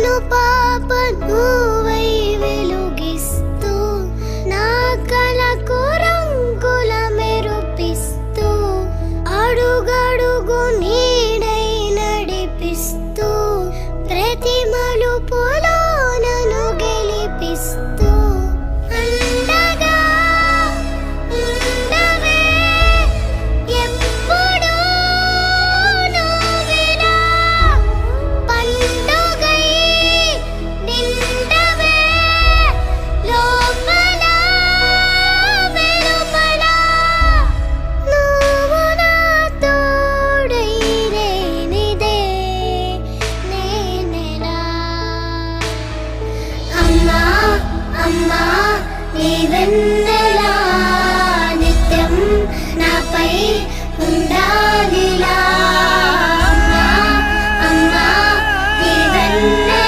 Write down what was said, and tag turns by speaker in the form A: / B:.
A: పాప నువ్వై వెలుగిస్తూ నా కలకు రంగుల మెరుపిస్తూ అడుగడుగు నీడై నడిపిస్తూ ప్రతి మలుపులో నన్ను గెలిపిస్తూ అండగా ఉండవే ఎప్పుడూ నువ్విలా పండుగై నిండవే లోపల వెలుపల నువ్వు నా తోడై లేనిదే నేనెలా అమ్మా అమ్మా నీవెన్న